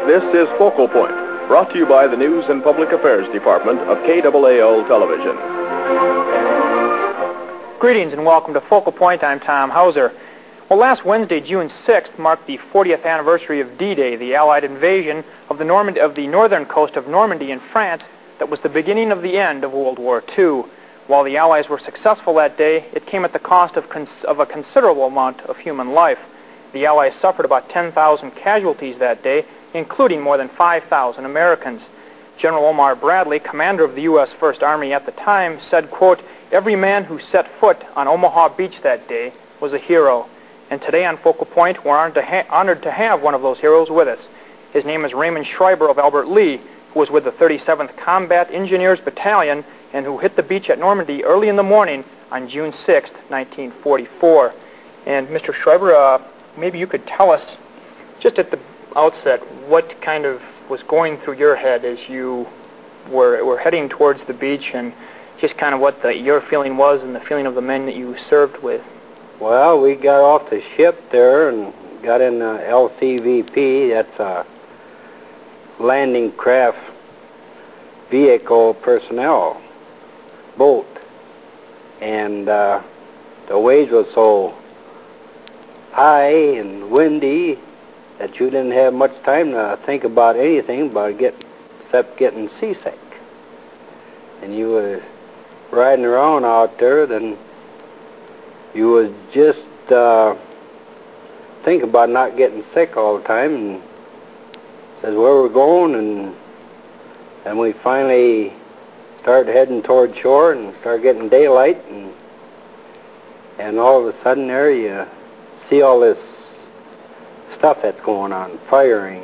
This is Focal Point, brought to you by the News and Public Affairs Department of KAAL Television. Greetings and welcome to Focal Point. I'm Tom Hauser. Well, last Wednesday, June 6th, marked the 40th anniversary of D-Day, the Allied invasion of the northern coast of Normandy in France that was the beginning of the end of World War II. While the Allies were successful that day, it came at the cost of a considerable amount of human life. The Allies suffered about 10,000 casualties that day, including more than 5,000 Americans. General Omar Bradley, commander of the U.S. First Army at the time, said, quote, "Every man who set foot on Omaha Beach that day was a hero." And today on Focal Point, we're honored to have one of those heroes with us. His name is Raymond Schreiber of Albert Lea, who was with the 37th Combat Engineers Battalion and who hit the beach at Normandy early in the morning on June 6, 1944. And Mr. Schreiber, maybe you could tell us, just at the outset, what kind of was going through your head as you were heading towards the beach, and just kind of what your feeling was and the feeling of the men that you served with. Well, we got off the ship there and got in the LCVP. That's a landing craft vehicle personnel boat, and the waves were so high and windy that you didn't have much time to think about anything except getting seasick. And you was riding around out there, then you was just think about not getting sick all the time, and says where we're going, and we finally started heading toward shore and started getting daylight, and all of a sudden there you see all this stuff that's going on, firing,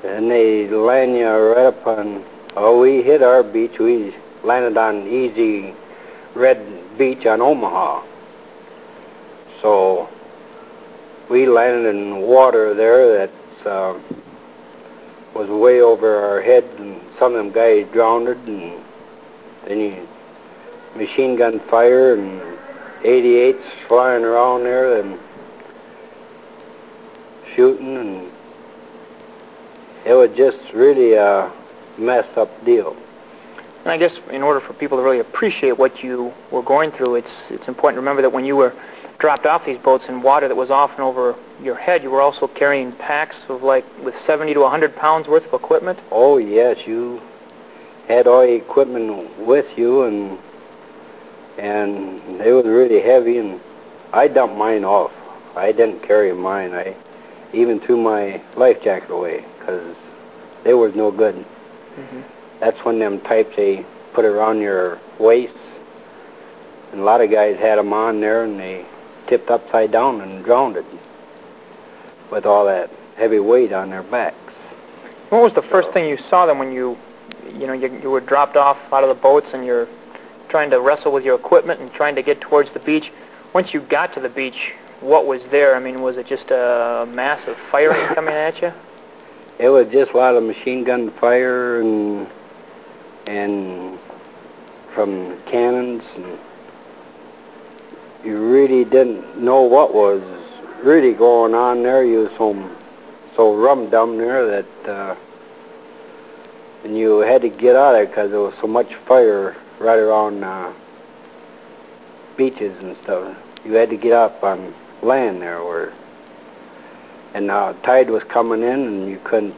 and they land you right up on, we hit our beach. We landed on easy red beach on Omaha. So we landed in water there that was way over our heads, and some of them guys drowned, and then you machine gun fire and 88s flying around there and shooting, and it was just really a messed up deal. And I guess in order for people to really appreciate what you were going through, it's important to remember that when you were dropped off these boats in water that was often over your head, you were also carrying packs of with 70 to 100 pounds worth of equipment? Oh yes, you had all the equipment with you, and it was really heavy, and I dumped mine off. I didn't carry mine. I even threw my life jacket away because they was no good. Mm-hmm. That's one of them types they put around your waist, and a lot of guys had them on there, and they tipped upside down and drowned it with all that heavy weight on their backs. What was the first thing you saw then when you were dropped off out of the boats and you're trying to wrestle with your equipment and trying to get towards the beach? Once you got to the beach, what was there? I mean, was it just a mass of firing coming at you? It was just a lot of machine gun fire and from cannons, and you really didn't know what was really going on there. You was so rum-dum there that and you had to get out of there because there was so much fire right around beaches and stuff. You had to get up on land there, and the tide was coming in, and you couldn't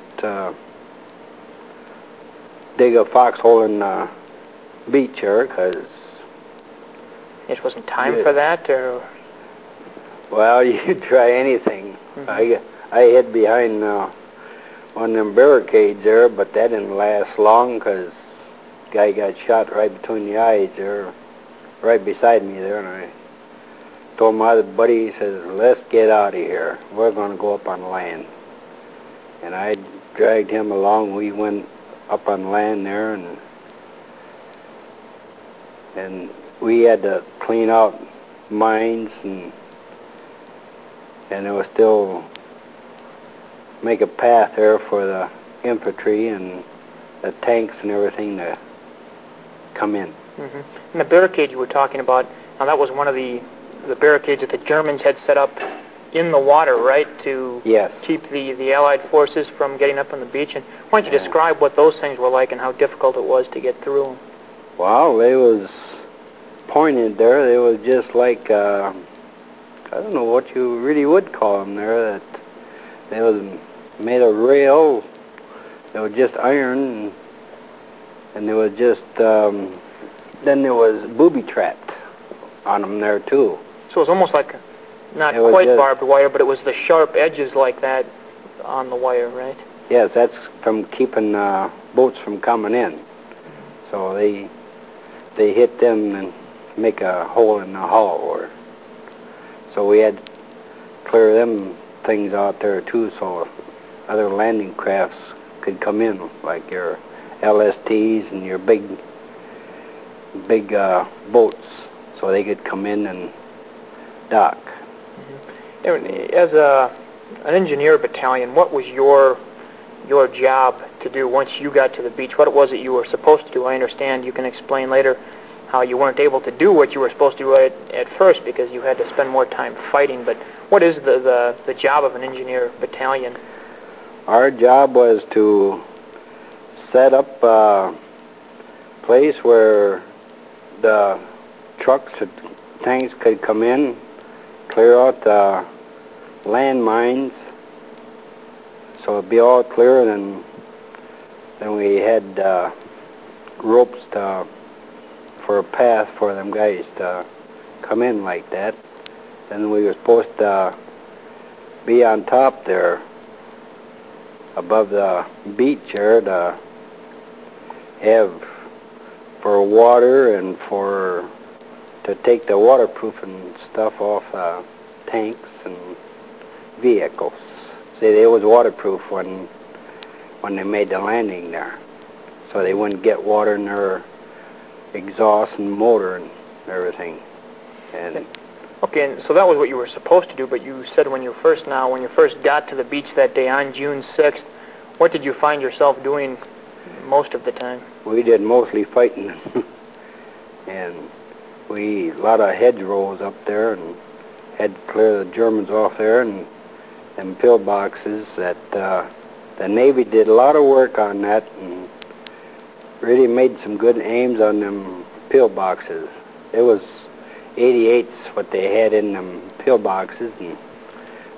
dig a foxhole in the beach there because it wasn't time for that, or? Well, you'd try anything. Mm-hmm. I hid behind one of them barricades there, but that didn't last long because the guy got shot right between the eyes there, right beside me there, and I told my other buddy, he says, let's get out of here. We're going to go up on land. And I dragged him along. We went up on land there, and we had to clean out mines, and it was still make a path there for the infantry and the tanks and everything to come in. Mm-hmm. And the barricade you were talking about, now that was one of the barricades that the Germans had set up in the water, right, to Yes. keep the Allied forces from getting up on the beach. And why don't you describe what those things were like and how difficult it was to get through them? Well, they was pointed there. They was just like, I don't know what you really would call them there. That they was made of rail. They were just iron, and they was just, then there was booby trapped on them there too. So it was almost like, not It was quite just barbed wire, but it was the sharp edges like that on the wire, right? Yes, that's from keeping boats from coming in. So they hit them and make a hole in the hull. So we had to clear them things out there too, so other landing crafts could come in, like your LSTs and your big boats, so they could come in and dock. As an engineer battalion, what was your job to do once you got to the beach? What was it you were supposed to do? I understand you can explain later how you weren't able to do what you were supposed to do at first because you had to spend more time fighting, but what is the job of an engineer battalion? Our job was to set up a place where the trucks and tanks could come in, clear out the landmines, so it'd be all clear, and then we had ropes for a path for them guys to come in like that. Then we were supposed to be on top there above the beach there to have for water and to take the waterproofing stuff off tanks and vehicles. See, they was waterproof when they made the landing there, so they wouldn't get water in their exhaust and motor and everything. And okay, and so that was what you were supposed to do, but you said when you first got to the beach that day on June 6th, what did you find yourself doing most of the time? we did mostly fighting, and a lot of hedgerows up there, and had to clear the Germans off there, and them pillboxes that the Navy did a lot of work on that and really made some good aims on them pillboxes. It was 88s what they had in them pillboxes, and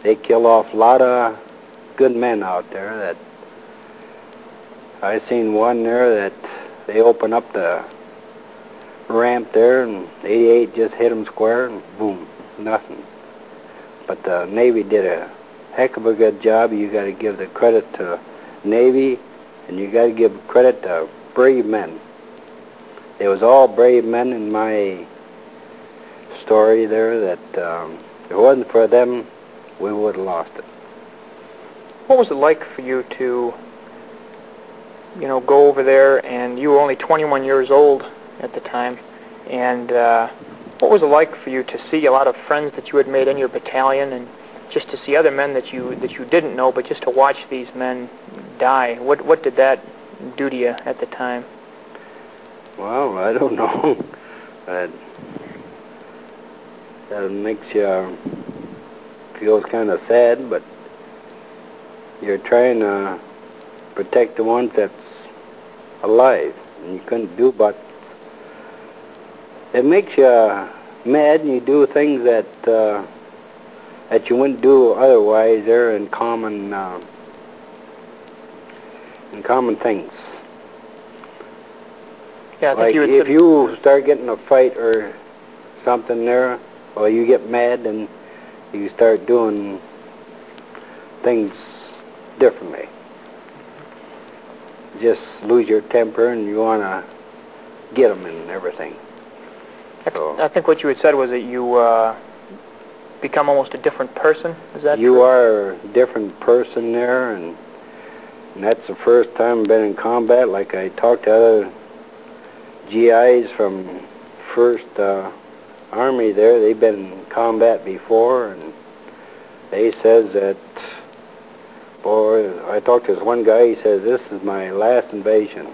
they killed off a lot of good men out there. That I seen one there that they opened up the ramp there, and 88 just hit them square, and boom, nothing. But the Navy did a heck of a good job. You got to give the credit to Navy, and you got to give credit to brave men. It was all brave men in my story there. That if it wasn't for them, we would have lost it. What was it like for you to, go over there, and you were only 21 years old at the time, and what was it like for you to see a lot of friends that you had made in your battalion, and just to see other men that you didn't know, but just to watch these men die? What did that do to you at the time? Well, I don't know. That makes you feel kind of sad, but you're trying to protect the ones that's alive, and you couldn't do but. It makes you mad, and you do things that you wouldn't do otherwise. There in common things. Yeah, I like think if you start getting a fight or something there, well, you get mad and you start doing things differently. Just lose your temper, and you want to get them and everything. So I think what you had said was that you become almost a different person. Is that you true? are a different person there, and that's the first time I've been in combat. Like I talked to other GIs from 1st Army there. They've been in combat before, and they says that, boy, I talked to this one guy. He says, this is my last invasion.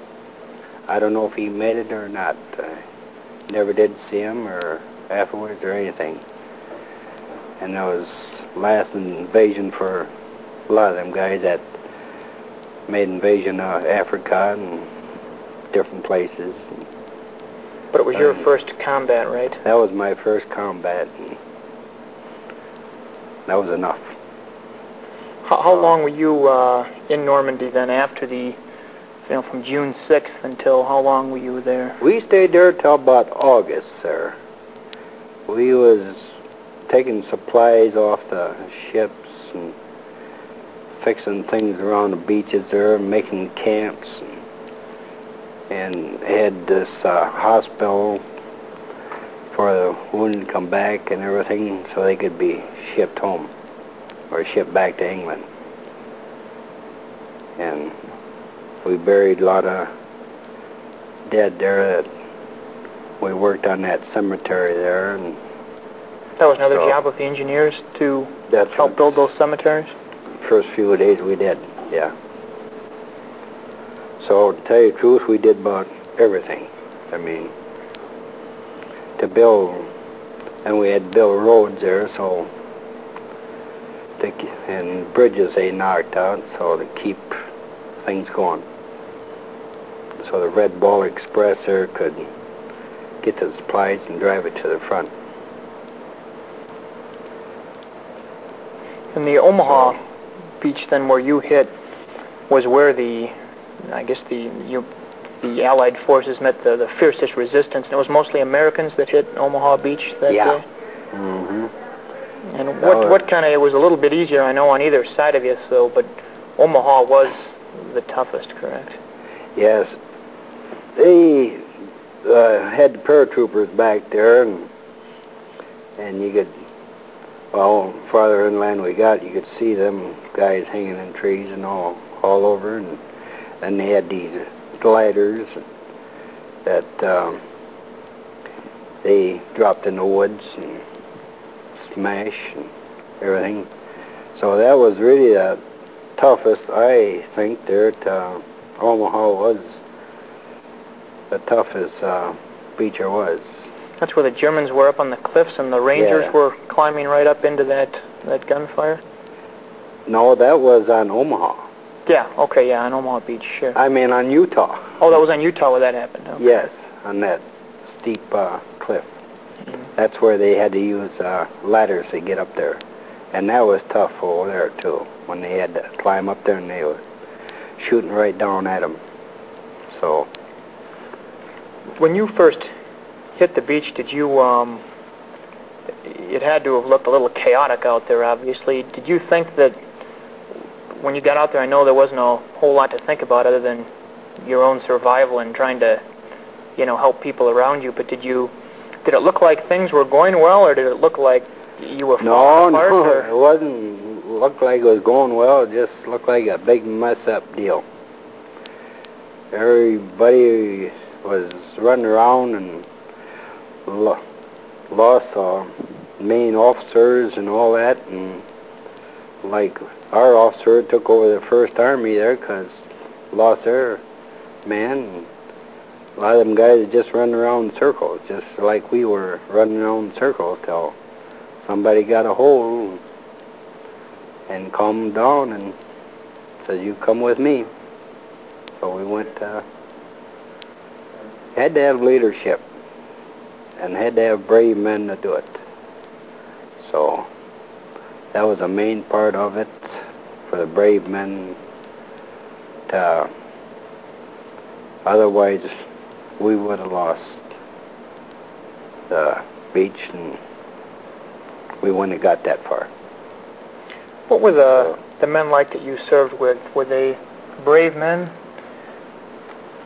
I don't know if he made it or not. Never did see him or afterwards or anything. And last invasion for a lot of them guys that made invasion of Africa and different places. But it was your first combat, right? That was my first combat, and that was enough. How long were you in Normandy then after the, from June 6th until how long were you there? We stayed there till about August, sir. We was taking supplies off the ships and fixing things around the beaches there, making camps, and had this hospital for the wounded to come back and everything so they could be shipped home or shipped back to England. And we buried a lot of dead there. That we worked on that cemetery there, and that was another job with the engineers to help build those cemeteries? First few days we did, yeah. So to tell you the truth, we did about everything. I mean, to build, and we had to build roads there, so and bridges they knocked out, so to keep things going. So the Red Ball Express there could get the supplies and drive it to the front. And the Omaha Beach then where you hit was where the Allied forces met the fiercest resistance, and it was mostly Americans that hit Omaha Beach that day? Mm-hmm. And what kind of, it was a little bit easier, I know, on either side of you, so, but Omaha was the toughest, correct? Yes. They had the paratroopers back there, and you could, well, farther inland we got, you could see them guys hanging in trees and all over, and then they had these gliders that they dropped in the woods and smash and everything. So that was really the toughest, I think, there at Omaha was the toughest beach there was. That's where the Germans were up on the cliffs and the Rangers were climbing right up into that gunfire? No, that was on Omaha. Yeah, okay, yeah, on Omaha Beach, sure. I mean on Utah. Oh, that was on Utah where that happened? Okay. Yes, on that steep cliff. Mm-hmm. That's where they had to use ladders to get up there. And that was tough over there, too, when they had to climb up there and they were shooting right down at them. So. When you first hit the beach, did you, it had to have looked a little chaotic out there, obviously. Did you think that when you got out there, I know there wasn't a whole lot to think about other than your own survival and trying to, help people around you, but did it look like things were going well, or did it look like you were falling apart? No, it wasn't look like it was going well. It just looked like a big mess-up deal. Everybody was running around and lost main officers and all that, and like our officer took over the First Army there because lost their man. A lot of them guys are just running around in circles, just like we were running around in circles till somebody got a hold and calmed down and said, "You come with me." So we went, had to have leadership and had to have brave men to do it. So that was a main part of it, for the brave men to, otherwise we would have lost the beach and we wouldn't have got that far. What were the men like that you served with? Were they brave men?